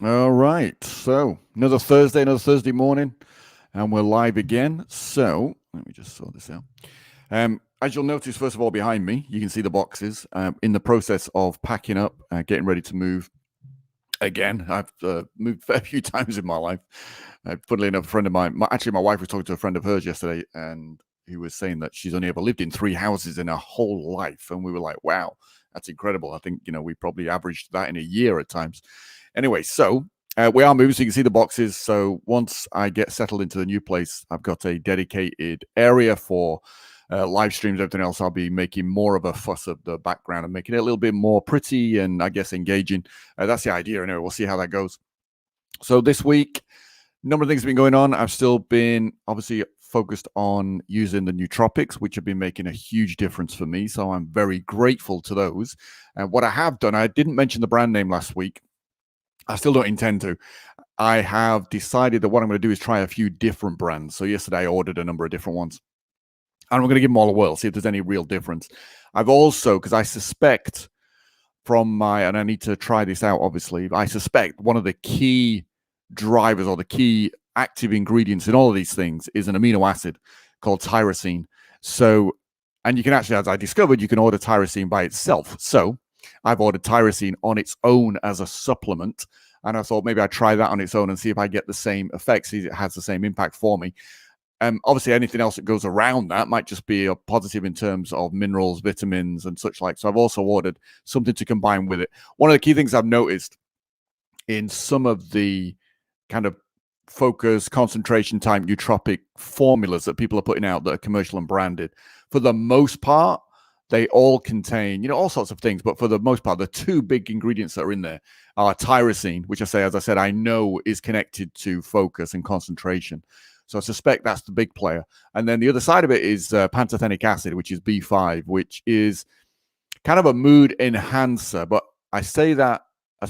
All right. So another Thursday morning, and we're live again. So let me just sort this out. As you'll notice, first of all, behind me, you can see the boxes. In the process of packing up, getting ready to move again. I've moved a fair few times in my life. Funnily enough, a friend of mine, my wife was talking to a friend of hers yesterday, and he was saying that she's only ever lived in 3 houses in her whole life. And we were like, wow, that's incredible. I think, we probably averaged that in a year at times. Anyway, so we are moving, so you can see the boxes. So once I get settled into the new place, I've got a dedicated area for live streams, everything else. I'll be making more of a fuss of the background and making it a little bit more pretty and I guess engaging. That's the idea. Anyway, we'll see how that goes. So this week, a number of things have been going on. I've still been obviously focused on using the Nootropics, which have been making a huge difference for me. So I'm very grateful to those. And what I have done, I didn't mention the brand name last week. I still don't intend to. I have decided that what I'm going to do is try a few different brands. So yesterday I ordered a number of different ones. And I'm going to give them all a whirl, see if there's any real difference. I've also, because I suspect and I need to try this out, obviously, I suspect one of the key drivers or the key active ingredients in all of these things is an amino acid called tyrosine. So, and you can actually, as I discovered, you can order tyrosine by itself. So I've ordered tyrosine on its own as a supplement. And I thought maybe I'd try that on its own and see if I get the same effects, see if it has the same impact for me. Obviously, anything else that goes around that might just be a positive in terms of minerals, vitamins, and such like. So I've also ordered something to combine with it. One of the key things I've noticed in some of the kind of focus, concentration type nootropic formulas that people are putting out that are commercial and branded, for the most part, they all contain, all sorts of things. But for the most part, the 2 big ingredients that are in there are tyrosine, which as I said, I know is connected to focus and concentration. So I suspect that's the big player. And then the other side of it is pantothenic acid, which is B5, which is kind of a mood enhancer. But I say that's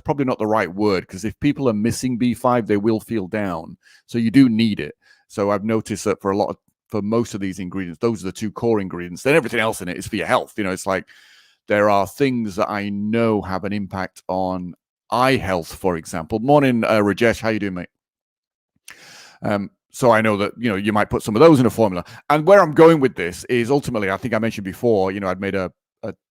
probably not the right word, because if people are missing B5, they will feel down. So you do need it. So I've noticed that for most of these ingredients, those are the 2 core ingredients. Then everything else in it is for your health. It's like there are things that I know have an impact on eye health, for example. Morning, Rajesh. How you doing, mate? So I know that, you might put some of those in a formula. And where I'm going with this is ultimately, I think I mentioned before, I'd made a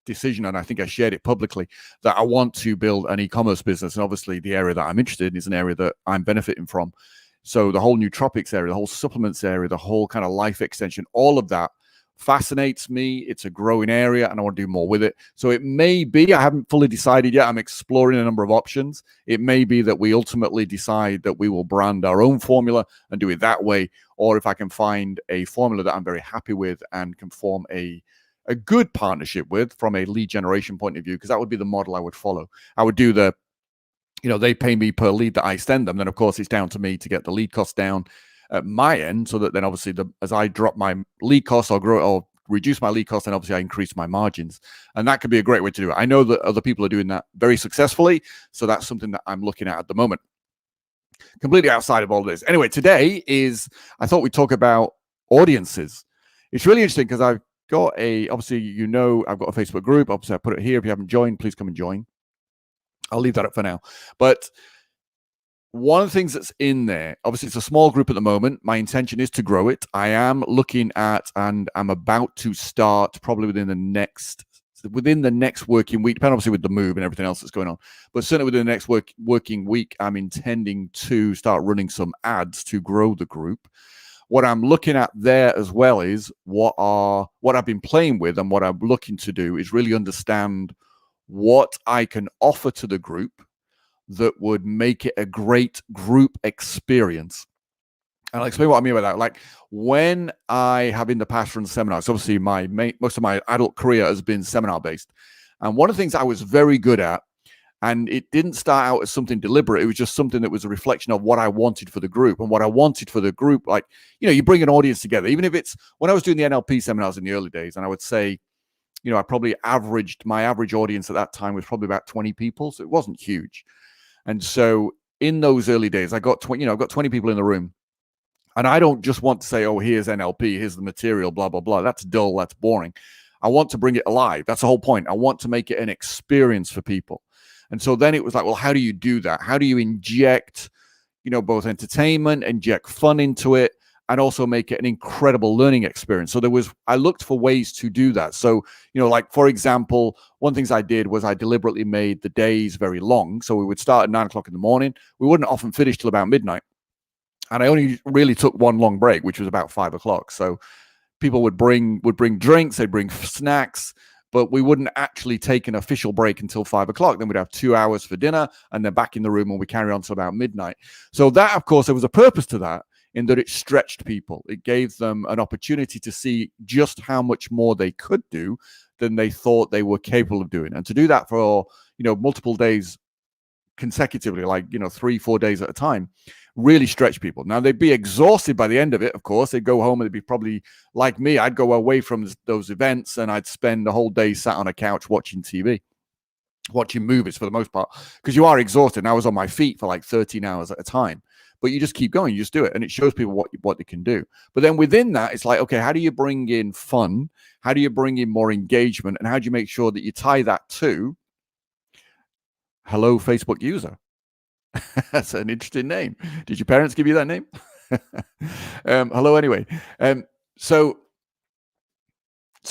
decision, and I think I shared it publicly, that I want to build an e-commerce business. And obviously the area that I'm interested in is an area that I'm benefiting from. So the whole nootropics area, the whole supplements area, the whole kind of life extension, all of that fascinates me. It's a growing area and I want to do more with it. So it may be, I haven't fully decided yet. I'm exploring a number of options. It may be that we ultimately decide that we will brand our own formula and do it that way. Or if I can find a formula that I'm very happy with and can form a good partnership with from a lead generation point of view, because that would be the model I would follow. I would do they pay me per lead that I send them. Then of course it's down to me to get the lead cost down at my end, so that then obviously as I drop my lead costs or reduce my lead costs, then obviously I increase my margins. And that could be a great way to do it. I know that other people are doing that very successfully. So that's something that I'm looking at the moment. Completely outside of all this. Anyway, today I thought we'd talk about audiences. It's really interesting because I've got I've got a Facebook group. Obviously I put it here. If you haven't joined, please come and join. I'll leave that up for now. But one of the things that's in there, obviously it's a small group at the moment. My intention is to grow it. I am looking at, and I'm about to start probably within the next working week, depending obviously with the move and everything else that's going on. But certainly within the next working week, I'm intending to start running some ads to grow the group. What I'm looking at there as well is what I've been playing with, and what I'm looking to do is really understand what I can offer to the group that would make it a great group experience. And I'll explain what I mean by that. Like when I have in the past run seminars, obviously most of my adult career has been seminar based. And one of the things I was very good at, and it didn't start out as something deliberate, it was just something that was a reflection of what I wanted for the group. And what I wanted for the group, like, you bring an audience together, even if it's when I was doing the NLP seminars in the early days, and I would say, I probably my average audience at that time was probably about 20 people. So it wasn't huge. And so in those early days, I've got 20 people in the room. And I don't just want to say, oh, here's NLP, here's the material, blah, blah, blah. That's dull, that's boring. I want to bring it alive. That's the whole point. I want to make it an experience for people. And so then it was like, well, how do you do that? How do you inject, both entertainment, inject fun into it, and also make it an incredible learning experience? So I looked for ways to do that. So, like, for example, one of the things I did was I deliberately made the days very long. So we would start at 9 o'clock in the morning. We wouldn't often finish till about midnight. And I only really took one long break, which was about 5 o'clock. So people would bring drinks, they'd bring snacks, but we wouldn't actually take an official break until 5 o'clock. Then we'd have 2 hours for dinner and then back in the room, and we carry on till about midnight. So that, of course, there was a purpose to that, in that it stretched people. It gave them an opportunity to see just how much more they could do than they thought they were capable of doing. And to do that for, multiple days consecutively, like, 3-4 days at a time, really stretch people. Now, they'd be exhausted by the end of it, of course. They'd go home and they'd be probably like me. I'd go away from those events and I'd spend the whole day sat on a couch watching TV, watching movies for the most part, because you are exhausted. And I was on my feet for like 13 hours at a time. But you just keep going, you just do it. And it shows people what they can do. But then within that, it's like, okay, how do you bring in fun? How do you bring in more engagement? And how do you make sure that you tie that to hello, Facebook user? That's an interesting name. Did your parents give you that name? Hello, anyway. So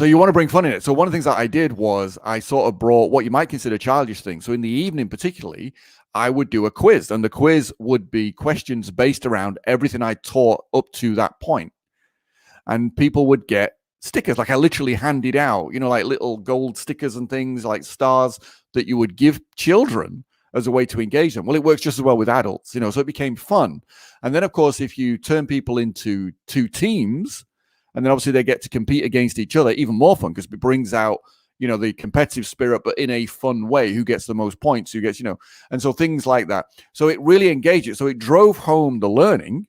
you want to bring fun in it. So one of the things that I did was I sort of brought what you might consider childish things. So in the evening, particularly, I would do a quiz, and the quiz would be questions based around everything I taught up to that point. And people would get stickers. Like, I literally handed out, like little gold stickers and things, like stars, that you would give children as a way to engage them. Well, it works just as well with adults, so it became fun. And then, of course, if you turn people into 2 teams, and then obviously they get to compete against each other, even more fun, because it brings out, the competitive spirit, but in a fun way. Who gets the most points? Who gets, and so things like that. So it really engaged it. So it drove home the learning,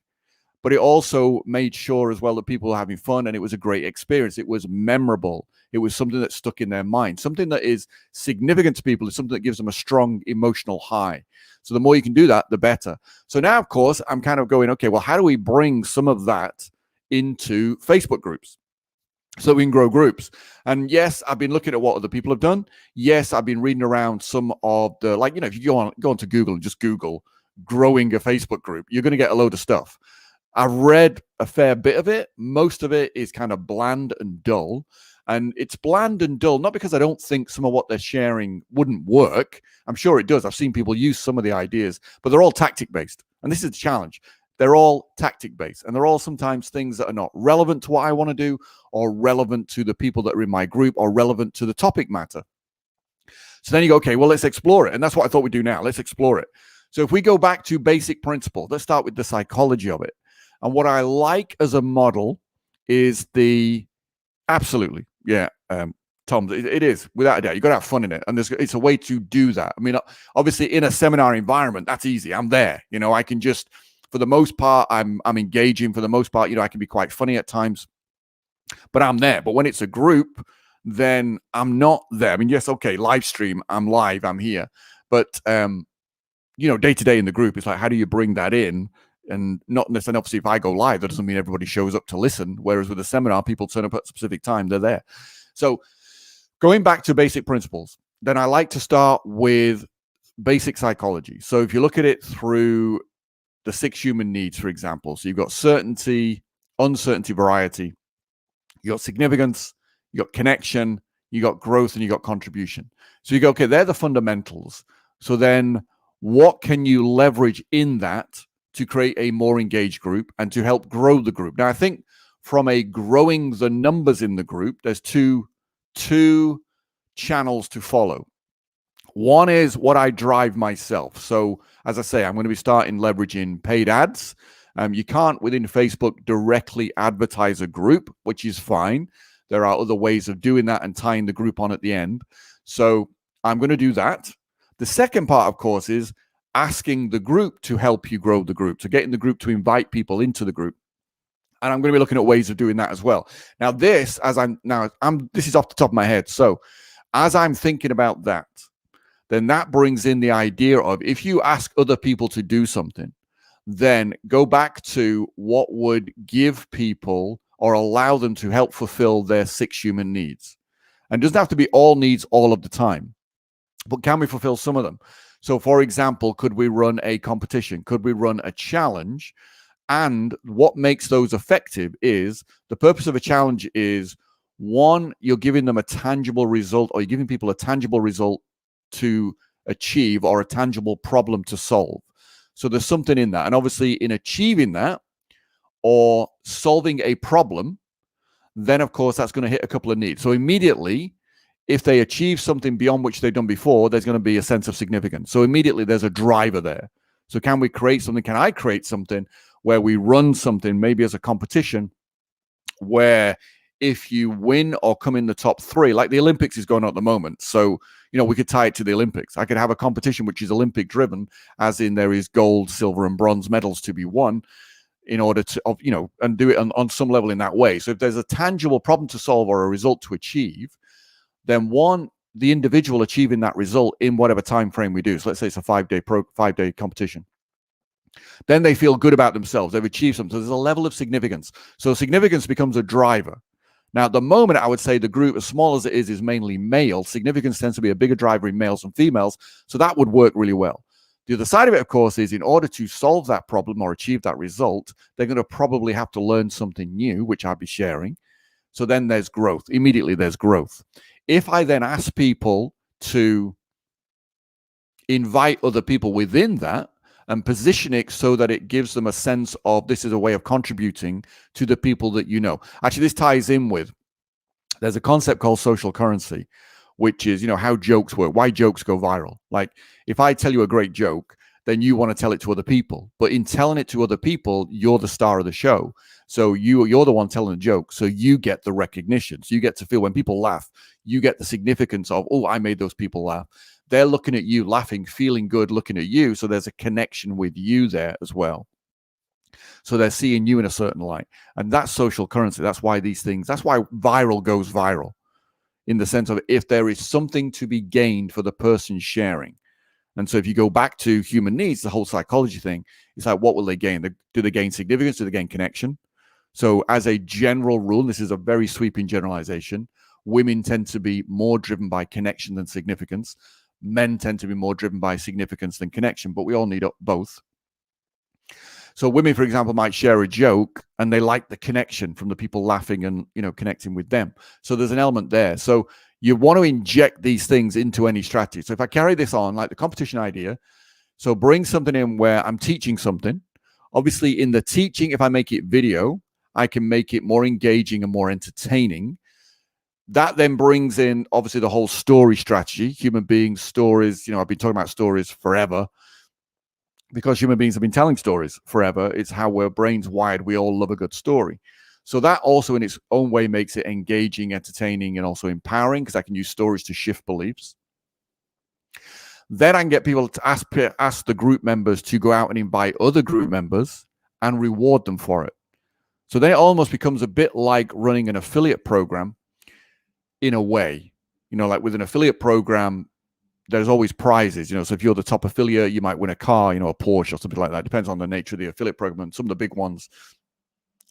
but it also made sure as well that people were having fun, and it was a great experience. It was memorable. It was something that stuck in their mind. Something that is significant to people is something that gives them a strong emotional high. So the more you can do that, the better. So now, of course, I'm kind of going, okay, well, how do we bring some of that into Facebook groups so we can grow groups? And yes, I've been looking at what other people have done. Yes, I've been reading around some of the, like, if you go onto Google and just Google growing a Facebook group, you're going to get a load of stuff. I've read a fair bit of it. Most of it is kind of bland and dull. And it's bland and dull, not because I don't think some of what they're sharing wouldn't work. I'm sure it does. I've seen people use some of the ideas, but they're all tactic-based. And this is the challenge. They're all tactic-based, and they're all sometimes things that are not relevant to what I want to do, or relevant to the people that are in my group, or relevant to the topic matter. So then you go, okay, well, let's explore it. And that's what I thought we'd do now. Let's explore it. So if we go back to basic principle, let's start with the psychology of it. And what I like as a model is absolutely, yeah, Tom, it is, without a doubt. You've got to have fun in it. And it's a way to do that. I mean, obviously, in a seminar environment, that's easy. I'm there. I can just, for the most part, I'm engaging. For the most part, I can be quite funny at times. But I'm there. But when it's a group, then I'm not there. I mean, yes, okay, live stream, I'm live, I'm here. But, day to day in the group, it's like, how do you bring that in? And not necessarily, obviously, if I go live, that doesn't mean everybody shows up to listen. Whereas with a seminar, people turn up at a specific time, they're there. So going back to basic principles, then I like to start with basic psychology. So if you look at it through the 6 human needs, for example, so you've got certainty, uncertainty, variety, you got significance, you got connection, you got growth, and you got contribution. So you go, okay, they're the fundamentals. So then what can you leverage in that to create a more engaged group and to help grow the group? Now, I think from a growing the numbers in the group, there's two channels to follow. One is what I drive myself. So as I say, I'm going to be starting leveraging paid ads. You can't within Facebook directly advertise a group, which is fine. There are other ways of doing that and tying the group on at the end. So I'm going to do that. The second part, of course, is asking the group to help you grow the group. So getting the group to invite people into the group. And I'm going to be looking at ways of doing that as well. Now, this is off the top of my head. So as I'm thinking about that, then that brings in the idea of, if you ask other people to do something, then go back to what would give people or allow them to help fulfill their 6 human needs. And it doesn't have to be all needs all of the time. but can we fulfill some of them? So, for example, could we run a competition? Could we run a challenge? And what makes those effective is the purpose of a challenge is, one, you're giving them a tangible result, or you're giving people a tangible result to achieve, or a tangible problem to solve. So there's something in that. And obviously, in achieving that or solving a problem, then of course that's going to hit a couple of needs. So immediately, if they achieve something beyond which they've done before, there's going to be a sense of significance. So immediately there's a driver there. So can we create something? Can I create something where we run something maybe as a competition where if you win or come in the top 3, like the Olympics is going on at the moment. So, we could tie it to the Olympics. I could have a competition which is Olympic driven, as in there is gold, silver, and bronze medals to be won in order to, and do it on some level in that way. So if there's a tangible problem to solve or a result to achieve, then one, the individual achieving that result in whatever time frame we do. So let's say it's a 5-day competition. Then they feel good about themselves. They've achieved something. So there's a level of significance. So significance becomes a driver. Now, at the moment, I would say the group, as small as it is mainly male. Significance tends to be a bigger driver in males than females. So that would work really well. The other side of it, of course, is in order to solve that problem or achieve that result, they're going to probably have to learn something new, which I'll be sharing. So then there's growth. Immediately there's growth. If I then ask people to invite other people within that and position it so that it gives them a sense of this is a way of contributing to the people that you know. Actually, this ties in with, there's a concept called social currency, which is, how jokes work, why jokes go viral. Like if I tell you a great joke, then you want to tell it to other people. But in telling it to other people, you're the star of the show. So you're the one telling the joke. So you get the recognition. So you get to feel when people laugh, you get the significance of, oh, I made those people laugh. They're looking at you, laughing, feeling good, looking at you. So there's a connection with you there as well. So they're seeing you in a certain light. And that's social currency. That's why viral goes viral, in the sense of if there is something to be gained for the person sharing. And so if you go back to human needs, the whole psychology thing, it's like, what will they gain? Do they gain significance? Do they gain connection? So as a general rule, this is a very sweeping generalization, women tend to be more driven by connection than significance. Men tend to be more driven by significance than connection, but we all need both. So women, for example, might share a joke and they like the connection from the people laughing and, connecting with them. So there's an element there. So you want to inject these things into any strategy. So if I carry this on, like the competition idea, so bring something in where I'm teaching something. Obviously, in the teaching, if I make it video, I can make it more engaging and more entertaining. That then brings in, obviously, the whole story strategy. Human beings, stories, I've been talking about stories forever because human beings have been telling stories forever. It's how our brains wired. We all love a good story. So that also in its own way makes it engaging, entertaining, and also empowering, because I can use stories to shift beliefs. Then I can get people to ask the group members to go out and invite other group members and reward them for it. So then it almost becomes a bit like running an affiliate program in a way. Like with an affiliate program, there's always prizes. So if you're the top affiliate, you might win a car, a Porsche or something like that. It depends on the nature of the affiliate program. And some of the big ones,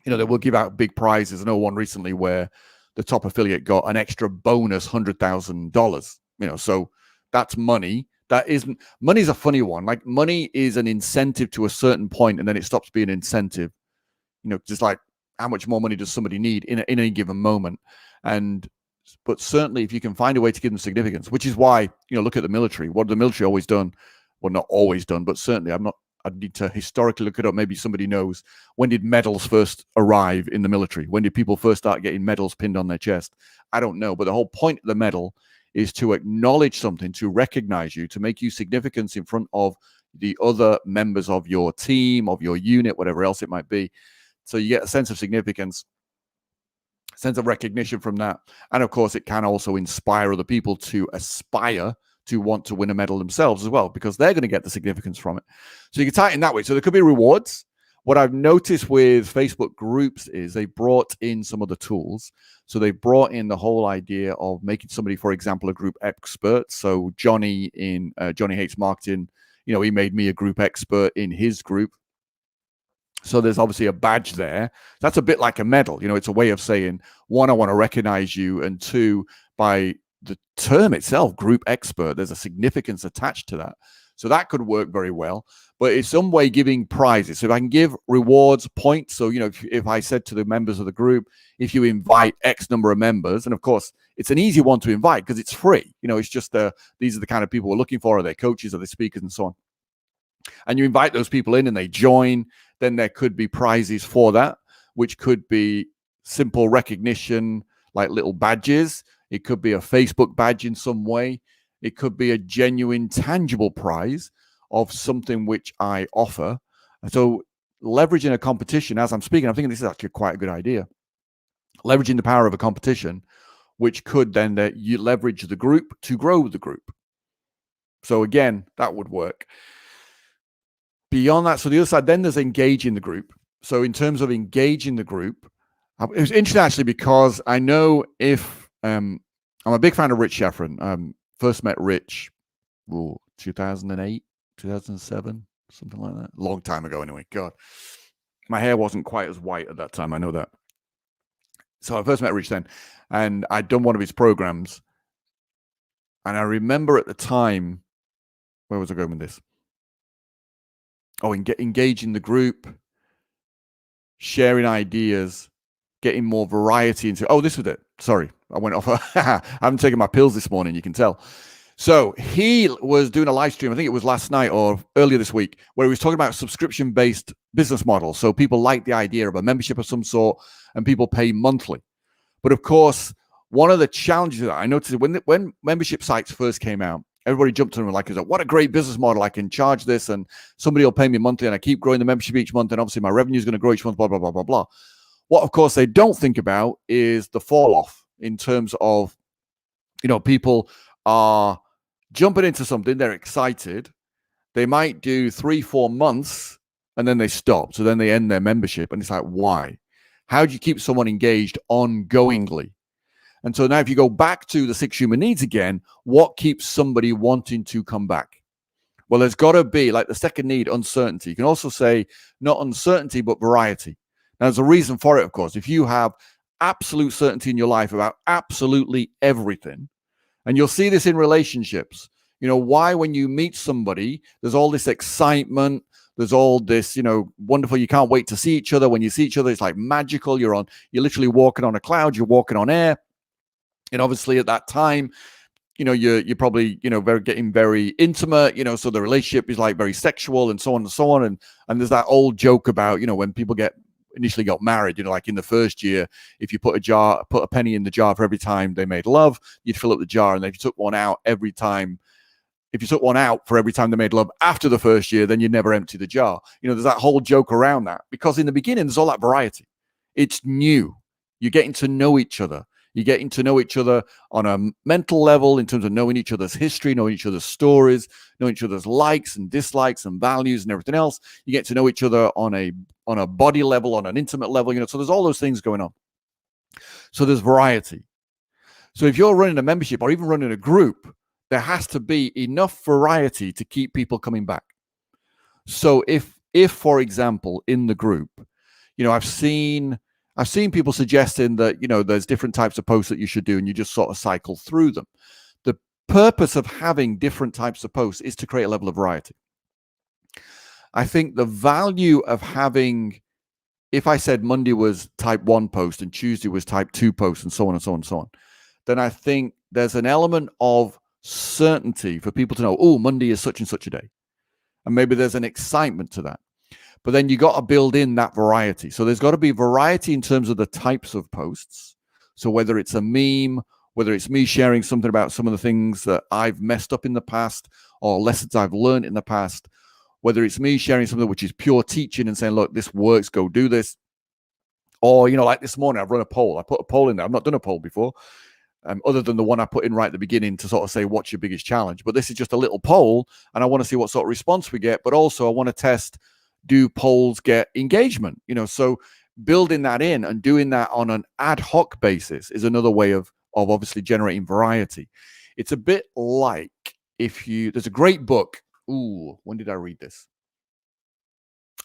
they will give out big prizes. I know one recently where the top affiliate got an extra bonus $100,000. So that's money. Money's a funny one. Like money is an incentive to a certain point, and then it stops being an incentive. Just like how much more money does somebody need in any given moment? But certainly if you can find a way to give them significance, which is why, look at the military. What have the military always done? Well, not always done, but certainly I need to historically look it up. Maybe somebody knows. When did medals first arrive in the military? When did people first start getting medals pinned on their chest? I don't know. But the whole point of the medal is to acknowledge something, to recognize you, to make you significance in front of the other members of your team, of your unit, whatever else it might be. So you get a sense of significance, sense of recognition from that. And of course, it can also inspire other people to aspire to want to win a medal themselves as well, because they're going to get the significance from it. So you can tie it in that way. So there could be rewards. What I've noticed with Facebook groups is they brought in some other tools. So they brought in the whole idea of making somebody, for example, a group expert. So Johnny in Johnny Hates Marketing, he made me a group expert in his group. So there's obviously a badge there. That's a bit like a medal. It's a way of saying, one, I want to recognize you. And two, by term itself, group expert, there's a significance attached to that. So that could work very well. But it's some way giving prizes. So if I can give rewards, points. So, if I said to the members of the group, if you invite X number of members, and of course, it's an easy one to invite because it's free. It's just these are the kind of people we're looking for, are they coaches, are they speakers, and so on. And you invite those people in and they join, then there could be prizes for that, which could be simple recognition, like little badges. It could be a Facebook badge in some way. It could be a genuine, tangible prize of something which I offer. So leveraging a competition, as I'm speaking, I'm thinking this is actually quite a good idea. Leveraging the power of a competition, which could then you leverage the group to grow the group. So again, that would work. Beyond that, so the other side, then there's engaging the group. So in terms of engaging the group, it was interesting actually because I know I'm a big fan of Rich Sheffrin. First met Rich, 2008, 2007, something like that. Long time ago anyway. God, my hair wasn't quite as white at that time. I know that. So I first met Rich then, and I'd done one of his programs. And I remember at the time, where was I going with this? Oh, engaging the group, sharing ideas, getting more variety into. Oh, this was it. Sorry, I went off. I haven't taken my pills this morning, you can tell. So he was doing a live stream, I think it was last night or earlier this week, where he was talking about subscription-based business models. So people like the idea of a membership of some sort, and people pay monthly. But of course, one of the challenges that I noticed when membership sites first came out, everybody jumped on them like, what a great business model. I can charge this and somebody will pay me monthly and I keep growing the membership each month. And obviously my revenue is going to grow each month, blah, blah, blah, blah, blah. What, of course, they don't think about is the fall off in terms of, people are jumping into something. They're excited. They might do 3-4 months and then they stop. So then they end their membership. And it's like, why? How do you keep someone engaged ongoingly? And so now if you go back to the 6 human needs again, what keeps somebody wanting to come back? Well, there's got to be, like the second need, uncertainty. You can also say not uncertainty, but variety. Now, there's a reason for it, of course. If you have absolute certainty in your life about absolutely everything, and you'll see this in relationships, why when you meet somebody, there's all this excitement, there's all this, wonderful, you can't wait to see each other. When you see each other, it's like magical. You're literally walking on a cloud, you're walking on air. And obviously at that time, you're probably, getting very intimate, so the relationship is like very sexual and so on and so on. And there's that old joke about, when people initially got married, like in the first year, if you put a penny in the jar for every time they made love, you'd fill up the jar. And if you took one out for every time they made love after the first year, then you never empty the jar. There's that whole joke around that because in the beginning, there's all that variety. It's new. You're getting to know each other. You're getting to know each other on a mental level in terms of knowing each other's history, knowing each other's stories, knowing each other's likes and dislikes and values and everything else. You get to know each other on a body level, on an intimate level, so there's all those things going on. So there's variety. So if you're running a membership or even running a group, there has to be enough variety to keep people coming back. So if for example, in the group, I've seen people suggesting that, there's different types of posts that you should do and you just sort of cycle through them. The purpose of having different types of posts is to create a level of variety. I think the value of having, if I said Monday was type 1 post and Tuesday was type 2 post and so on and so on and so on, then I think there's an element of certainty for people to know, oh, Monday is such and such a day. And maybe there's an excitement to that. But then you got to build in that variety. So there's got to be variety in terms of the types of posts. So whether it's a meme, whether it's me sharing something about some of the things that I've messed up in the past or lessons I've learned in the past, whether it's me sharing something which is pure teaching and saying, look, this works, go do this. Or, like this morning, I've run a poll. I put a poll in there. I've not done a poll before, other than the one I put in right at the beginning to sort of say, what's your biggest challenge? But this is just a little poll, and I want to see what sort of response we get. But also I want to test, do polls get engagement? So building that in and doing that on an ad hoc basis is another way of obviously generating variety. It's a bit like there's a great book. Ooh, when did I read this?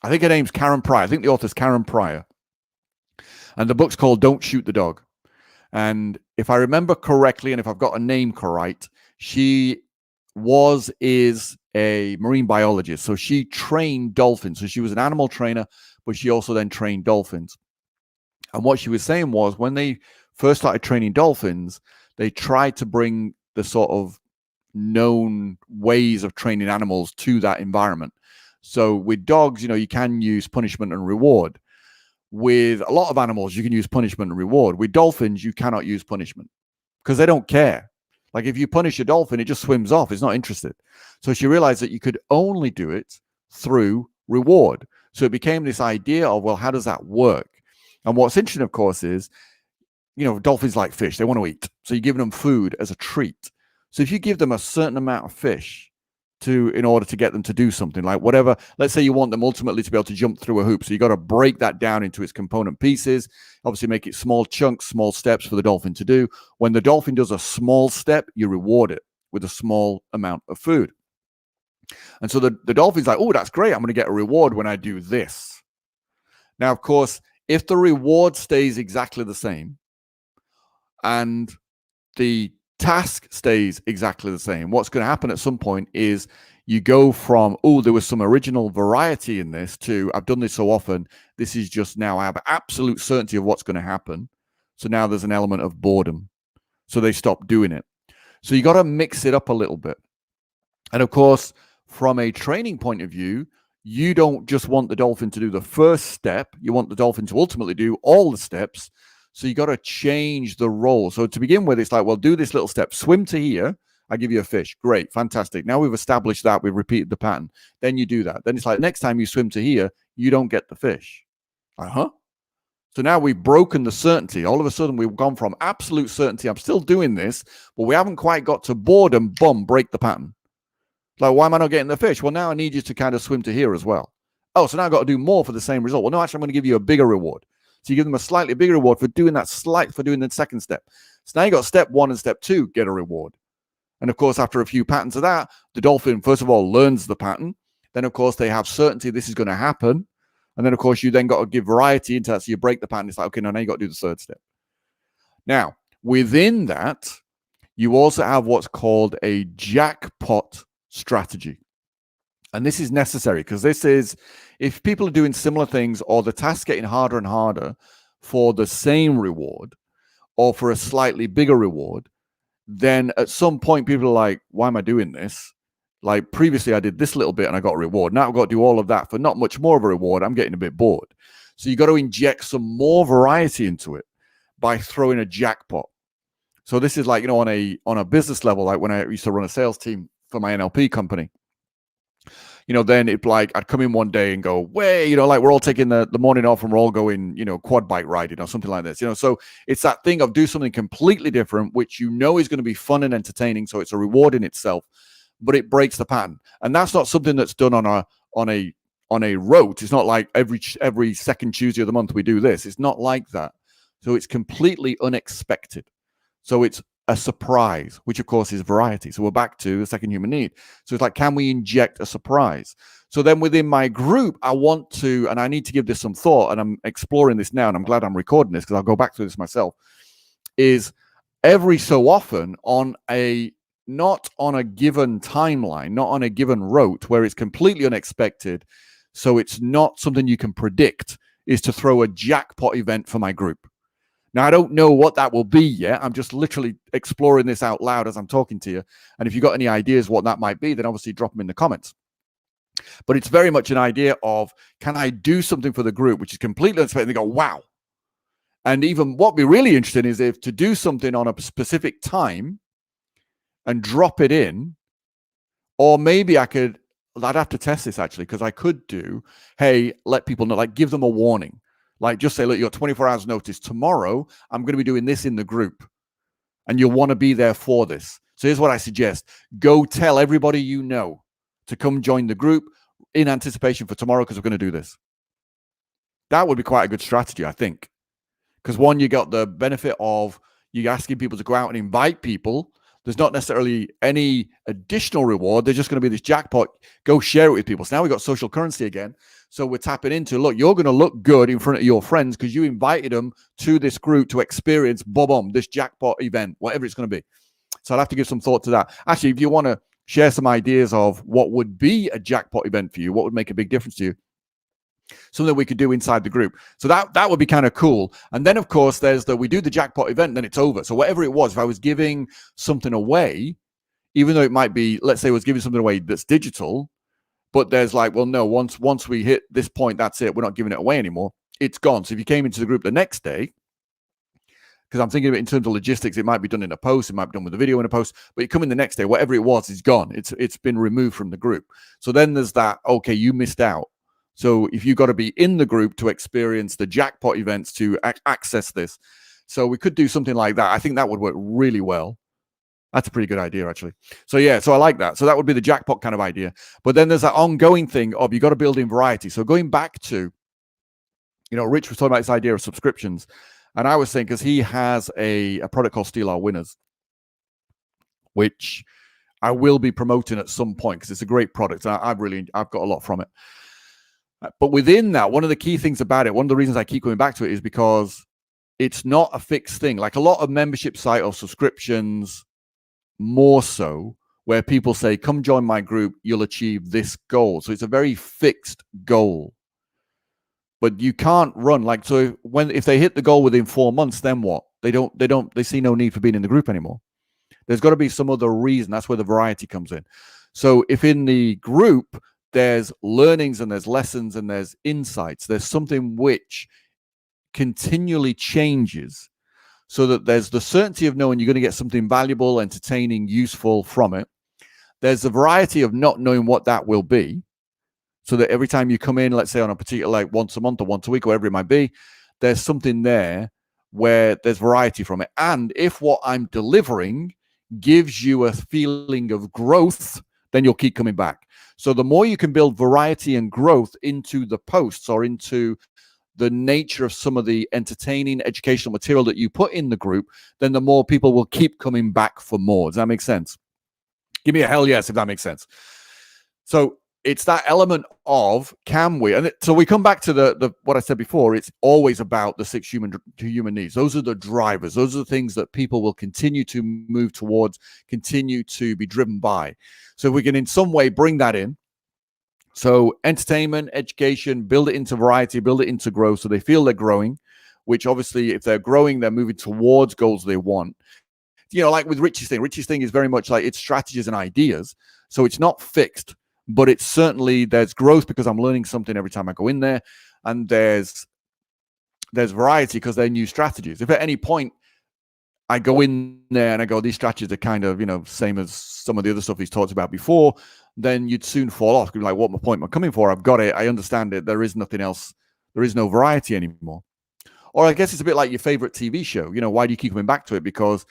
I think her name's Karen Pryor. I think the author's Karen Pryor. And the book's called Don't Shoot the Dog. And if I remember correctly, and if I've got a name correct, she is a marine biologist. So she trained dolphins. So she was an animal trainer, but she also then trained dolphins. And what she was saying was when they first started training dolphins, they tried to bring the sort of known ways of training animals to that environment. So with dogs, you can use punishment and reward. With a lot of animals, you can use punishment and reward. With dolphins, you cannot use punishment because they don't care. Like if you punish a dolphin, it just swims off. It's not interested. So she realized that you could only do it through reward. So it became this idea of, well, how does that work? And what's interesting, of course, is, dolphins like fish. They want to eat. So you're giving them food as a treat. So if you give them a certain amount of fish in order to get them to do something, like whatever, let's say you want them ultimately to be able to jump through a hoop. So you got to break that down into its component pieces, obviously make it small chunks, small steps for the dolphin to do. When the dolphin does a small step, you reward it with a small amount of food. And so the dolphin's like, oh, that's great. I'm going to get a reward when I do this. Now, of course, if the reward stays exactly the same and the task stays exactly the same, what's going to happen at some point is you go from, oh, there was some original variety in this, to I've done this so often, this is just now I have absolute certainty of what's going to happen. So now there's an element of boredom. So they stop doing it. So you got to mix it up a little bit. And of course, from a training point of view, you don't just want the dolphin to do the first step. You want the dolphin to ultimately do all the steps. So you got to change the role. So to begin with, it's like, well, do this little step. Swim to here. I give you a fish. Great. Fantastic. Now we've established that. We've repeated the pattern. Then you do that. Then it's like, next time you swim to here, you don't get the fish. So now we've broken the certainty. All of a sudden, we've gone from absolute certainty. I'm still doing this, but we haven't quite got to boredom. Boom, break the pattern. Like, why am I not getting the fish? Well, now I need you to kind of swim to here as well. Oh, so now I've got to do more for the same result. Well, no, actually, I'm going to give you a bigger reward. So you give them a slightly bigger reward for doing the second step. So now you got step 1 and step 2, get a reward. And of course, after a few patterns of that, the dolphin, first of all, learns the pattern. Then, of course, they have certainty this is going to happen. And then, of course, you then got to give variety into that. So you break the pattern. It's like, okay, now you got to do the third step. Now, within that, you also have what's called a jackpot strategy. And this is necessary because this is, if people are doing similar things or the task's getting harder and harder for the same reward or for a slightly bigger reward, then at some point people are like, why am I doing this? Like previously I did this little bit and I got a reward. Now I've got to do all of that for not much more of a reward. I'm getting a bit bored. So you got to inject some more variety into it by throwing a jackpot. So this is like, on a business level, like when I used to run a sales team for my NLP company, then it's like I'd come in one day and go, like we're all taking the morning off and we're all going, quad bike riding or something like this, So it's that thing of do something completely different, which is going to be fun and entertaining. So it's a reward in itself, but it breaks the pattern. And that's not something that's done on a rote. It's not like every second Tuesday of the month we do this. It's not like that. So it's completely unexpected. So it's a surprise, which of course is variety. So we're back to the second human need. So it's like, can we inject a surprise? So then within my group, I want to, and I need to give this some thought, and I'm exploring this now, and I'm glad I'm recording this because I'll go back to this myself, is every so often not on a given timeline, not on a given route where it's completely unexpected, so it's not something you can predict, is to throw a jackpot event for my group. Now, I don't know what that will be yet. I'm just literally exploring this out loud as I'm talking to you. And if you've got any ideas what that might be, then obviously drop them in the comments. But it's very much an idea of, can I do something for the group which is completely unexpected? They go, wow. And even what would be really interesting is if to do something on a specific time and drop it in, or maybe I'd have to test this actually, because I could do, hey, let people know, like give them a warning. Like just say, look, you got 24 hours notice. Tomorrow, I'm going to be doing this in the group. And you'll want to be there for this. So here's what I suggest. Go tell everybody you know to come join the group in anticipation for tomorrow because we're going to do this. That would be quite a good strategy, I think. Because one, you got the benefit of you asking people to go out and invite people. There's not necessarily any additional reward. There's just going to be this jackpot. Go share it with people. So now we've got social currency again. So we're tapping into, look, you're going to look good in front of your friends because you invited them to this group to experience this jackpot event, whatever it's going to be. So I'll have to give some thought to that. Actually, if you want to share some ideas of what would be a jackpot event for you, what would make a big difference to you, something we could do inside the group. So that would be kind of cool. And then, of course, we do the jackpot event, and then it's over. So whatever it was, if I was giving something away, even though it might be, let's say I was giving something away that's digital, but there's like, well, no, once we hit this point, that's it. We're not giving it away anymore. It's gone. So if you came into the group the next day, because I'm thinking of it in terms of logistics, it might be done in a post, it might be done with a video in a post, but you come in the next day, whatever it was is gone. It's been removed from the group. So then there's that, okay, you missed out. So if you got to be in the group to experience the jackpot events to access this. So we could do something like that. I think that would work really well. That's a pretty good idea, actually. So yeah, so I like that. So that would be the jackpot kind of idea. But then there's that ongoing thing of you got to build in variety. So going back to, Rich was talking about this idea of subscriptions. And I was saying, because he has a product called Steal Our Winners, which I will be promoting at some point because it's a great product. And I've got a lot from it. But within that, one of the key things about it, one of the reasons I keep going back to it is because it's not a fixed thing. Like a lot of membership site or subscriptions, more so, where people say, come join my group, you'll achieve this goal. So it's a very fixed goal. But you can't run so if they hit the goal within 4 months, then what? They see no need for being in the group anymore. There's got to be some other reason. That's where the variety comes in. So if in the group there's learnings and there's lessons and there's insights, there's something which continually changes so that there's the certainty of knowing you're going to get something valuable, entertaining, useful from it. There's the variety of not knowing what that will be. So that every time you come in, let's say on a particular, like once a month or once a week, or whatever it might be, there's something there where there's variety from it. And if what I'm delivering gives you a feeling of growth, then you'll keep coming back. So the more you can build variety and growth into the posts or into the nature of some of the entertaining educational material that you put in the group, then the more people will keep coming back for more. Does that make sense? Give me a hell yes if that makes sense. So it's that element of, can we? And so we come back to the what I said before. It's always about the 6 human needs. Those are the drivers. Those are the things that people will continue to move towards, continue to be driven by. So if we can in some way bring that in. So entertainment, education, build it into variety, build it into growth so they feel they're growing, which obviously if they're growing, they're moving towards goals they want. Like with Richie's thing is very much like it's strategies and ideas. So it's not fixed. But it's certainly, there's growth because I'm learning something every time I go in there. And there's variety because they're new strategies. If at any point I go in there and I go, these strategies are kind of, same as some of the other stuff he's talked about before, then you'd soon fall off. You'd be like, what point am I coming for? I've got it. I understand it. There is nothing else. There is no variety anymore. Or I guess it's a bit like your favorite TV show. Why do you keep coming back to it? Because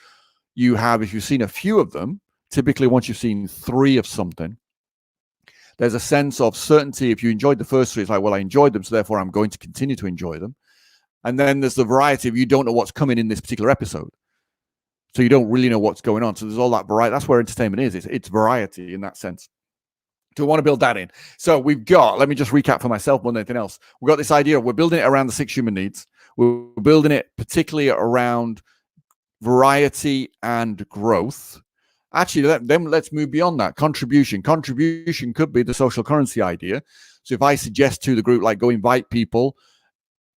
if you've seen a few of them, typically once you've seen 3 of something, there's a sense of certainty. If you enjoyed the first 3, it's like, well, I enjoyed them, so therefore I'm going to continue to enjoy them. And then there's the variety of you don't know what's coming in this particular episode. So you don't really know what's going on. So there's all that variety. That's where entertainment is. It's variety in that sense. Do we want to build that in? So let me just recap for myself more than anything else. We've got this idea of we're building it around the 6 human needs. We're building it particularly around variety and growth. Actually, then let's move beyond that. Contribution could be the social currency idea. So if I suggest to the group, like, go invite people,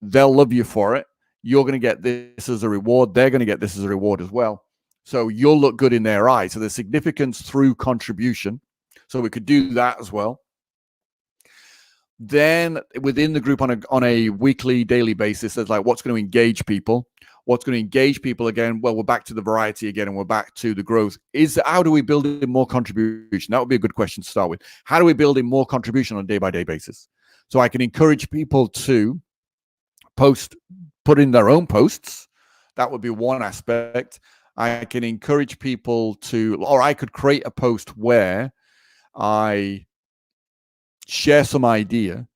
they'll love you for it. You're going to get this as a reward. They're going to get this as a reward as well. So you'll look good in their eyes. So there's significance through contribution. So we could do that as well. Then within the group on a weekly, daily basis, there's like what's going to engage people. What's going to engage people again? Well, we're back to the variety again, and we're back to the growth. How do we build in more contribution? That would be a good question to start with. How do we build in more contribution on a day-by-day basis? So I can encourage people to put in their own posts. That would be one aspect. I can encourage people or I could create a post where I share some idea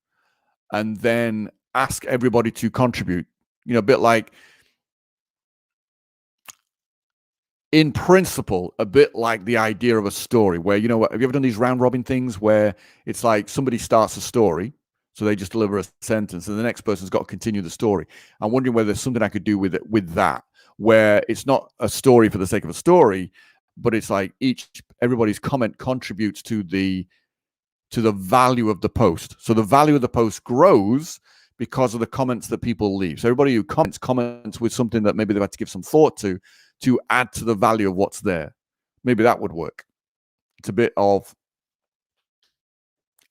and then ask everybody to contribute. A bit like, in principle, a bit like the idea of a story where, have you ever done these round robin things where it's like somebody starts a story? So they just deliver a sentence, and the next person's got to continue the story. I'm wondering whether there's something I could do with it, with that, where it's not a story for the sake of a story, but it's like everybody's comment contributes to the value of the post. So the value of the post grows because of the comments that people leave. So everybody who comments with something that maybe they've had to give some thought to add to the value of what's there. Maybe that would work. It's a bit of,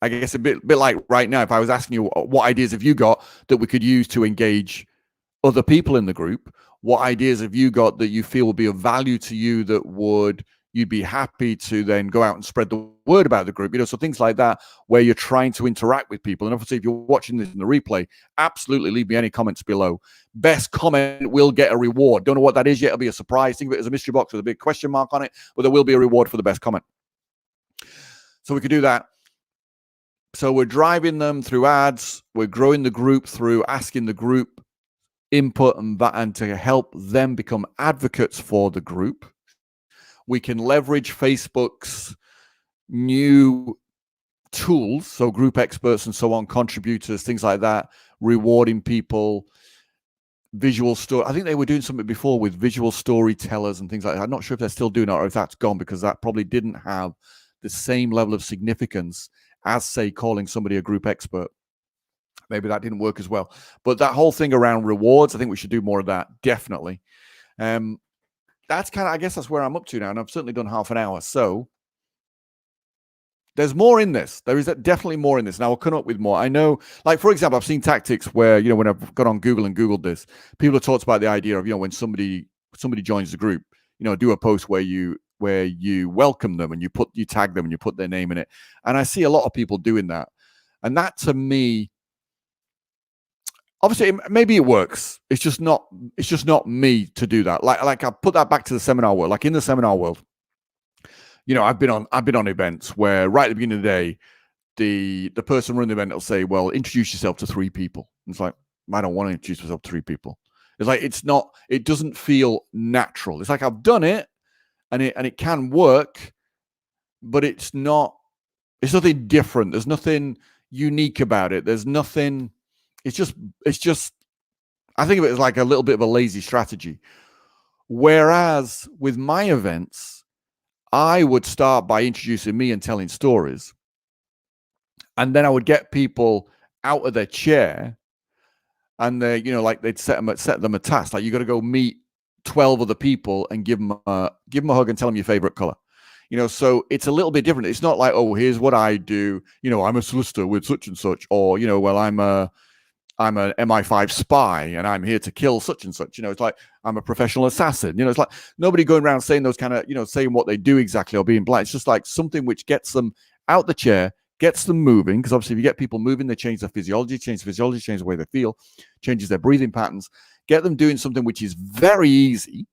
I guess, a bit like right now, if I was asking you what ideas have you got that we could use to engage other people in the group, what ideas have you got that you feel would be of value to you that you'd be happy to then go out and spread the word about the group, so things like that, where you're trying to interact with people. And obviously, if you're watching this in the replay, absolutely leave me any comments below. Best comment will get a reward. Don't know what that is yet. It'll be a surprise. Think of it as a mystery box with a big question mark on it, but there will be a reward for the best comment. So we could do that. So we're driving them through ads. We're growing the group through asking the group input and to help them become advocates for the group. We can leverage Facebook's new tools, so group experts and so on, contributors, things like that, rewarding people, visual story. I think they were doing something before with visual storytellers and things like that. I'm not sure if they're still doing it or if that's gone, because that probably didn't have the same level of significance as, say, calling somebody a group expert. Maybe that didn't work as well. But that whole thing around rewards, I think we should do more of that, definitely. That's kind of, I guess that's where I'm up to now, and I've certainly done half an hour. So there's more in this. There is definitely more in this. Now, I'll come up with more. I know, like, for example, I've seen tactics where, when I've got on Google and Googled this, people have talked about the idea of, when somebody joins the group, do a post where you welcome them and you tag them and you put their name in it. And I see a lot of people doing that. And that, to me, obviously, maybe it works. It's just not me to do that. Like I put that back to the seminar world. Like in the seminar world, I've been on events where right at the beginning of the day, the person running the event will say, "Well, introduce yourself to 3 people." And it's like, I don't want to introduce myself to 3 people. It's like it doesn't feel natural. It's like I've done it, and it can work, but it's nothing different. There's nothing unique about it. There's nothing. It's just, I think of it as like a little bit of a lazy strategy. Whereas with my events, I would start by introducing me and telling stories. And then I would get people out of their chair, and they'd set them a task. Like, you got to go meet 12 other people and give them a hug and tell them your favorite color. So it's a little bit different. It's not like, oh, here's what I do. I'm a solicitor with such and such, or, well, I'm an MI5 spy and I'm here to kill such and such. It's like, I'm a professional assassin. It's like nobody going around saying those kind of, saying what they do exactly or being blunt. It's just like something which gets them out the chair, gets them moving. Because obviously, if you get people moving, they change their physiology, change the way they feel, changes their breathing patterns. Get them doing something which is very easy,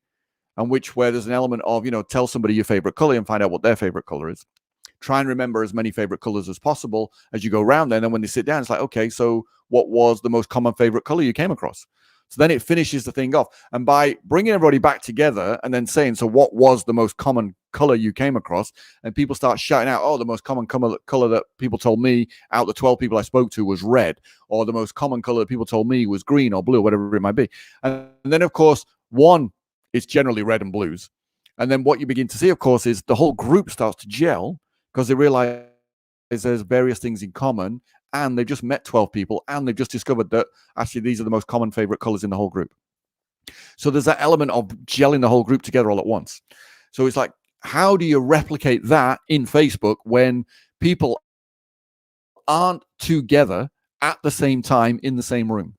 and where there's an element of, tell somebody your favorite color and find out what their favorite color is. Try and remember as many favorite colors as possible as you go around there. And then when they sit down, it's like, okay, so what was the most common favorite color you came across? So then it finishes the thing off. And by bringing everybody back together and then saying, so what was the most common color you came across? And people start shouting out, oh, the most common color that people told me out of the 12 people I spoke to was red, or the most common color that people told me was green or blue, whatever it might be. And then, of course, it's generally red and blues. And then what you begin to see, of course, is the whole group starts to gel, because they realize there's various things in common, and they've just met 12 people, and they've just discovered that actually these are the most common favorite colors in the whole group. So there's that element of gelling the whole group together all at once. So it's like, how do you replicate that in Facebook when people aren't together at the same time in the same room?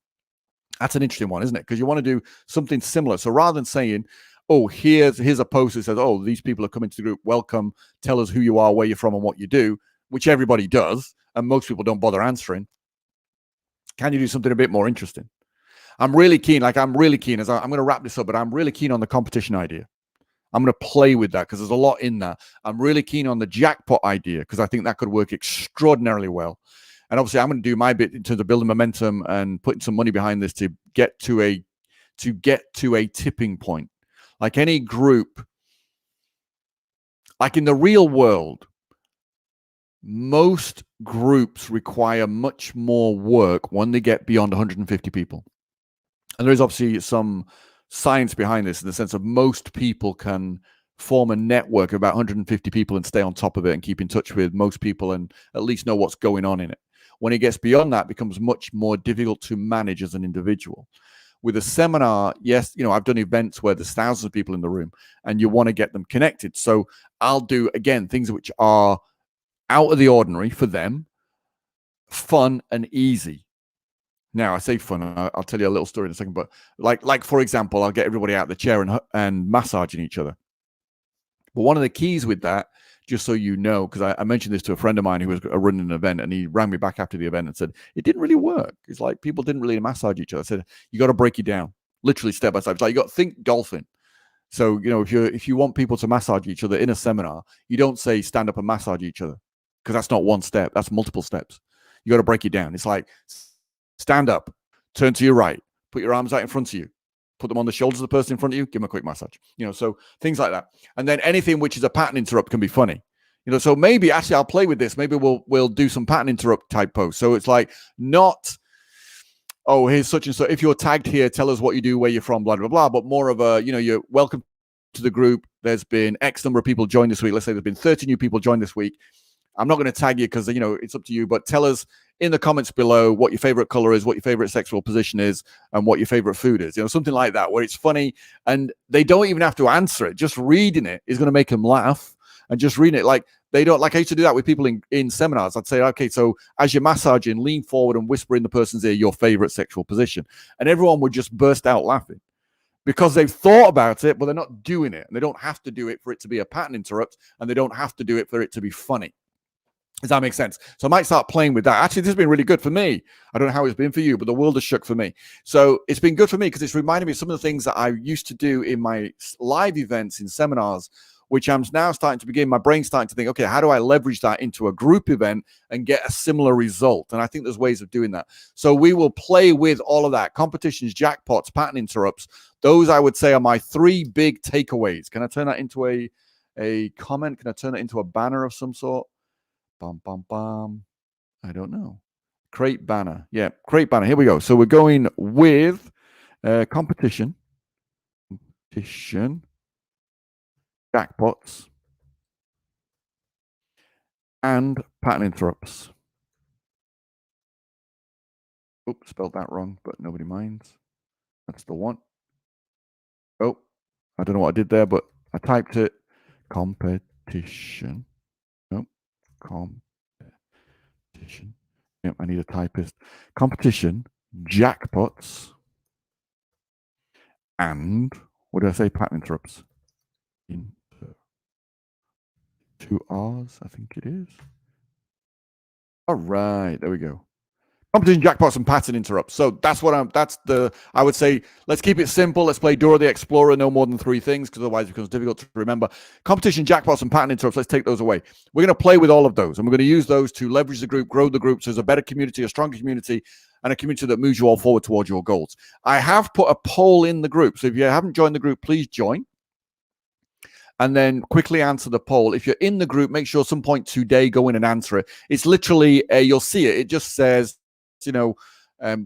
That's an interesting one, isn't it? Because you want to do something similar. So rather than saying, oh, here's a post that says, oh, these people are coming to the group, welcome, tell us who you are, where you're from, and what you do, which everybody does, and most people don't bother answering. Can you do something a bit more interesting? I'm really keen, as I'm going to wrap this up, but I'm really keen on the competition idea. I'm going to play with that because there's a lot in that. I'm really keen on the jackpot idea because I think that could work extraordinarily well. And obviously, I'm going to do my bit in terms of building momentum and putting some money behind this to get to a tipping point. Like any group, like in the real world, most groups require much more work when they get beyond 150 people. And there is obviously some science behind this in the sense of most people can form a network of about 150 people and stay on top of it and keep in touch with most people and at least know what's going on in it. When it gets beyond that, it becomes much more difficult to manage as an individual. With a seminar, yes, I've done events where there's thousands of people in the room and you want to get them connected. So I'll do, again, things which are out of the ordinary for them, fun and easy. Now, I say fun. I'll tell you a little story in a second. But like for example, I'll get everybody out of the chair and massaging each other. But one of the keys with that, just so you know, because I mentioned this to a friend of mine who was running an event, and he rang me back after the event and said it didn't really work. It's like people didn't really massage each other. I said you got to break it down, literally step by step. It's like you got to think dolphin. So if you want people to massage each other in a seminar, you don't say stand up and massage each other, because that's not one step. That's multiple steps. You got to break it down. It's like stand up, turn to your right, put your arms out in front of you, put them on the shoulders of the person in front of you, give them a quick massage. So things like that. And then anything which is a pattern interrupt can be funny. So maybe actually I'll play with this. Maybe we'll do some pattern interrupt type posts. So it's like not, oh, here's such and so. If you're tagged here, tell us what you do, where you're from, blah, blah, blah. But more of a, you're welcome to the group. There's been X number of people join this week. Let's say there's been 30 new people join this week. I'm not going to tag you because, it's up to you, but tell us in the comments below what your favorite color is, what your favorite sexual position is, and what your favorite food is. Something like that, where it's funny and they don't even have to answer it. Just reading it is going to make them laugh, and just reading it, like they don't, like I used to do that with people in seminars. I'd say, okay, so as you're massaging, lean forward and whisper in the person's ear your favorite sexual position. And everyone would just burst out laughing because they've thought about it, but they're not doing it. And they don't have to do it for it to be a pattern interrupt, and they don't have to do it for it to be funny. Does that make sense? So I might start playing with that. Actually, this has been really good for me. I don't know how it's been for you, but the world has shook for me. So it's been good for me because it's reminded me of some of the things that I used to do in my live events, in seminars, which I'm now starting to begin. My brain's starting to think, okay, how do I leverage that into a group event and get a similar result? And I think there's ways of doing that. So we will play with all of that. Competitions, jackpots, pattern interrupts. Those, I would say, are my 3 big takeaways. Can I turn that into a comment? Can I turn it into a banner of some sort? Bum, bum, bum. I don't know. Create banner. Yeah, create banner. Here we go. So we're going with competition, jackpots, and pattern interrupts. Oops, spelled that wrong, but nobody minds. That's the one. Oh, I don't know what I did there, but I typed it. Competition. Nope. Competition. Yep, I need a typist. Competition, jackpots, and what did I say? Pattern interrupts. 2 R's, I think it is. All right, there we go. Competition, jackpots, and pattern interrupts. So I would say, let's keep it simple. Let's play Dora the Explorer, no more than 3 things, because otherwise it becomes difficult to remember. Competition, jackpots, and pattern interrupts, let's take those away. We're going to play with all of those, and we're going to use those to leverage the group, grow the group, so there's a better community, a stronger community, and a community that moves you all forward towards your goals. I have put a poll in the group, so if you haven't joined the group, please join. And then quickly answer the poll. If you're in the group, make sure some point today, go in and answer it. It's literally, you'll see it. It just says, where do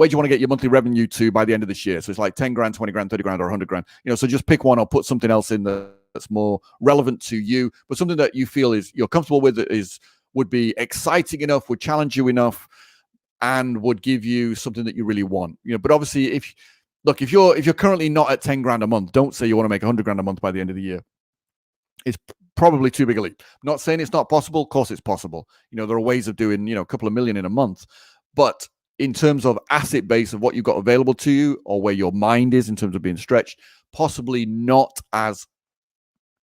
you want to get your monthly revenue to by the end of this year? So it's like 10 grand, 20 grand, 30 grand, or 100 grand. So just pick one or put something else in that's more relevant to you, but something that you feel you're comfortable with, would be exciting enough, would challenge you enough, and would give you something that you really want. But obviously, if you're currently not at 10 grand a month, don't say you want to make 100 grand a month by the end of the year. It's probably too big a leap. I'm not saying it's not possible. Of course it's possible. There are ways of doing, a couple of million in a month. But in terms of asset base of what you've got available to you, or where your mind is in terms of being stretched, possibly not as,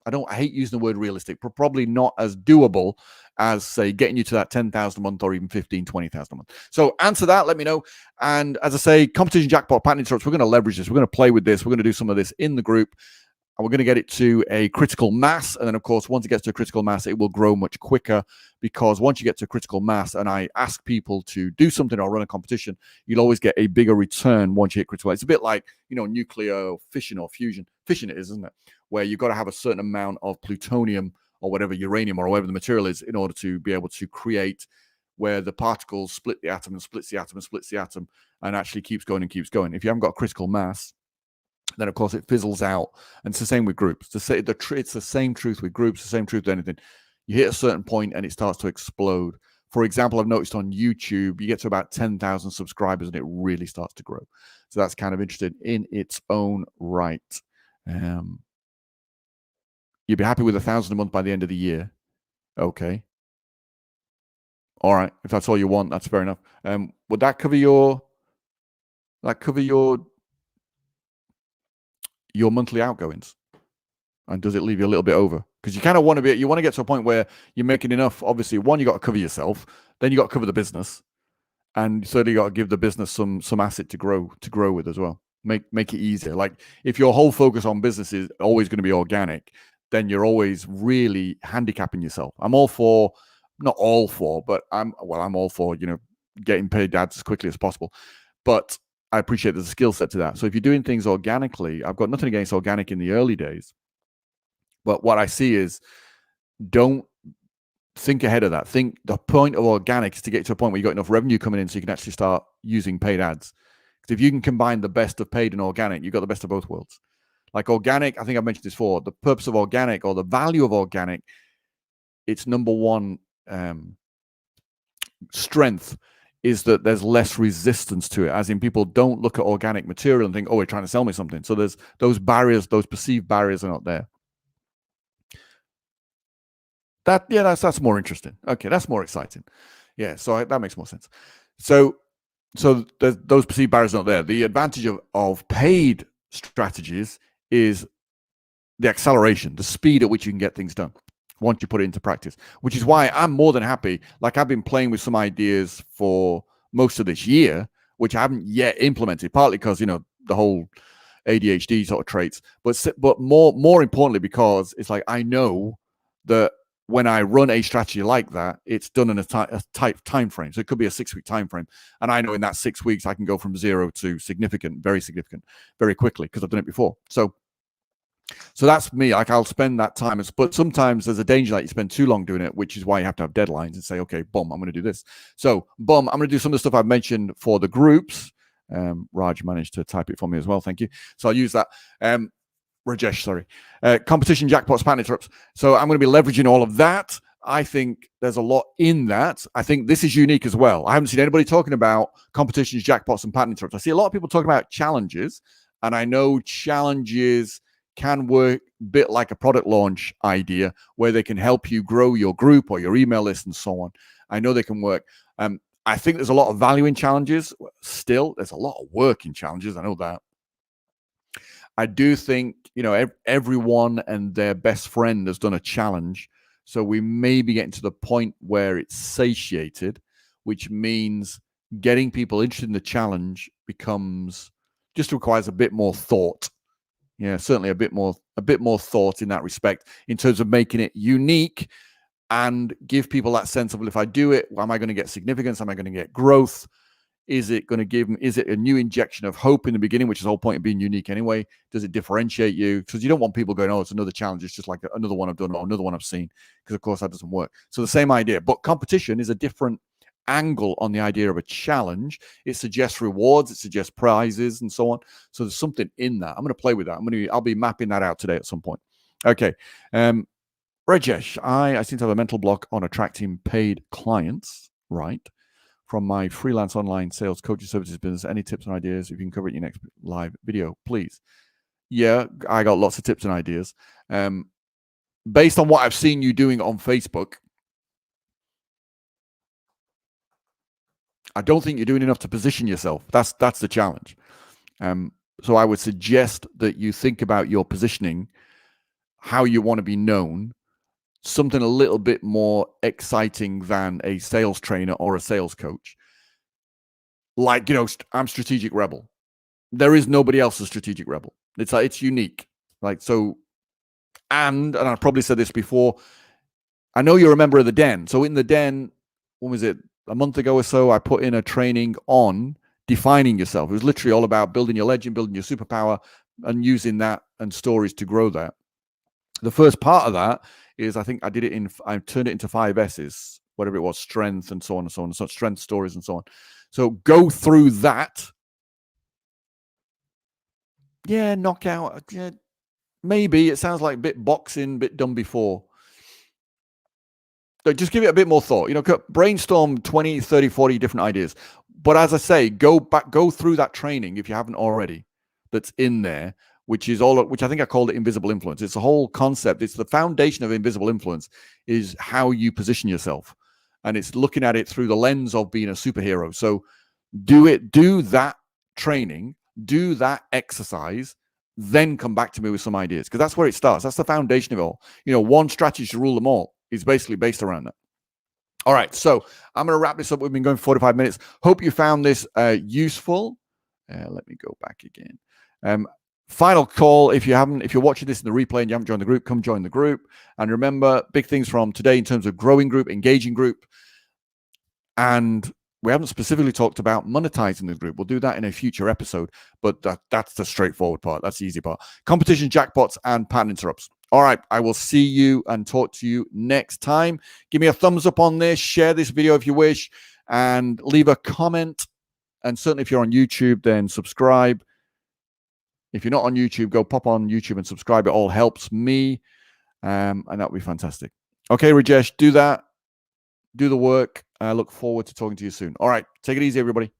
I hate using the word realistic, but probably not as doable as, say, getting you to that 10,000 a month or even 15, 20,000 a month. So answer that, let me know. And as I say, competition, jackpot, pattern interrupts, we're going to leverage this. We're going to play with this. We're going to do some of this in the group. And we're going to get it to a critical mass. And then, of course, once it gets to a critical mass, it will grow much quicker, because once you get to a critical mass and I ask people to do something or run a competition, you'll always get a bigger return once you hit critical mass. It's a bit like, nuclear fission or fusion. Fission it is, isn't it? Where you've got to have a certain amount of plutonium or whatever, uranium or whatever the material is, in order to be able to create where the particles split the atom and splits the atom and splits the atom and actually keeps going and keeps going. If you haven't got a critical mass, then of course it fizzles out. And it's the same with groups. It's the same truth with groups, the same truth with anything. You hit a certain point and it starts to explode. For example, I've noticed on YouTube, you get to about 10,000 subscribers and it really starts to grow. So that's kind of interesting in its own right. You'd be happy with 1,000 a month by the end of the year. Okay. All right. If that's all you want, that's fair enough. Would that cover your monthly outgoings? And does it leave you a little bit over? Because you kind of want to get to a point where you're making enough. Obviously, one, you got to cover yourself, then you got to cover the business, and certainly you got to give the business some asset to grow with as well. Make it easier. Like if your whole focus on business is always going to be organic, then you're always really handicapping yourself. I'm all for, but I'm all for, getting paid ads as quickly as possible. But I appreciate there's a skill set to that. So if you're doing things organically, I've got nothing against organic in the early days. But what I see is, don't think ahead of that. Think the point of organic is to get to a point where you got enough revenue coming in so you can actually start using paid ads. Because if you can combine the best of paid and organic, you've got the best of both worlds. Like organic, I think I've mentioned this before, the purpose of organic or the value of organic, its number one strength is that there's less resistance to it, as in people don't look at organic material and think, oh, we're trying to sell me something. So there's those barriers, those perceived barriers are not there. That's more interesting. Okay, that's more exciting. Yeah, so that makes more sense. So those perceived barriers are not there. The advantage of paid strategies is the acceleration, the speed at which you can get things done once you put it into practice, which is why I'm more than happy. Like I've been playing with some ideas for most of this year, which I haven't yet implemented, partly because, the whole ADHD sort of traits, but more importantly, because it's like, I know that when I run a strategy like that, it's done in a tight time frame. So it could be a 6-week time frame. And I know in that 6 weeks, I can go from 0 to significant, very quickly because I've done it before. So that's me. Like I'll spend that time. But sometimes there's a danger that you spend too long doing it, which is why you have to have deadlines and say, okay, boom, I'm going to do this. So boom, I'm going to do some of the stuff I've mentioned for the groups. Raj managed to type it for me as well. Thank you. So I'll use that. Rajesh, sorry. Competition, jackpots, patent interrupts. So I'm going to be leveraging all of that. I think there's a lot in that. I think this is unique as well. I haven't seen anybody talking about competitions, jackpots, and patent interrupts. I see a lot of people talking about challenges, and I know challenges can work a bit like a product launch idea where they can help you grow your group or your email list and so on. I know they can work. I think there's a lot of value in challenges. Still, there's a lot of work in challenges. I know that. I do think, everyone and their best friend has done a challenge. So we may be getting to the point where it's satiated, which means getting people interested in the challenge just requires a bit more thought. Yeah, certainly a bit more thought in that respect, in terms of making it unique and give people that sense of, well, if I do it, am I going to get significance? Am I going to get growth? Is it a new injection of hope in the beginning, which is the whole point of being unique anyway? Does it differentiate you? Because you don't want people going, oh, it's another challenge. It's just like another one I've done or another one I've seen, because of course that doesn't work. So the same idea, but competition is a different angle on the idea of a challenge. It suggests rewards, it suggests prizes and so on. So there's something in that. I'm going to play with that. I'll be mapping that out today at some point. Okay. Rajesh, I seem to have a mental block on attracting paid clients, right? From my freelance online sales coaching services business. Any tips and ideas? If you can cover it in your next live video, please. Yeah, I got lots of tips and ideas. Based on what I've seen you doing on Facebook, I don't think you're doing enough to position yourself. That's the challenge. So I would suggest that you think about your positioning, how you want to be known, something a little bit more exciting than a sales trainer or a sales coach. Like, I'm Strategic Rebel. There is nobody else a Strategic Rebel. It's unique. Like, so, and I probably said this before, I know you're a member of the Den. So in the Den, when was it? A month ago or so, I put in a training on defining yourself. It was literally all about building your legend, building your superpower, and using that and stories to grow that. The first part of that is I think I turned it into 5 S's, whatever it was, strength and so on and so on, so strength stories and so on. So go through that. Yeah, knockout. Yeah, maybe it sounds like a bit boxing, bit done before. So just give it a bit more thought. Brainstorm 20, 30, 40 different ideas. But as I say, go through that training if you haven't already. That's in there, which I think I called it invisible influence. It's the whole concept. It's the foundation of invisible influence is how you position yourself, and it's looking at it through the lens of being a superhero. So do that training, do that exercise, then come back to me with some ideas, because that's where it starts. That's the foundation of it all. One strategy to rule them all is basically based around that. All right, so I'm going to wrap this up. We've been going 45 minutes. Hope you found this useful. Let me go back again. Final call, if you're watching this in the replay and you haven't joined the group, come join the group. And remember, big things from today in terms of growing group, engaging group, and we haven't specifically talked about monetizing the group. We'll do that in a future episode, but that's the straightforward part. That's the easy part. Competition, jackpots, and pattern interrupts. All right, I will see you and talk to you next time. Give me a thumbs up on this, share this video if you wish, and leave a comment. And certainly if you're on YouTube, then subscribe. If you're not on YouTube, go pop on YouTube and subscribe. It all helps me, and that would be fantastic. Okay, Rajesh, do that. Do the work. I look forward to talking to you soon. All right, take it easy, everybody.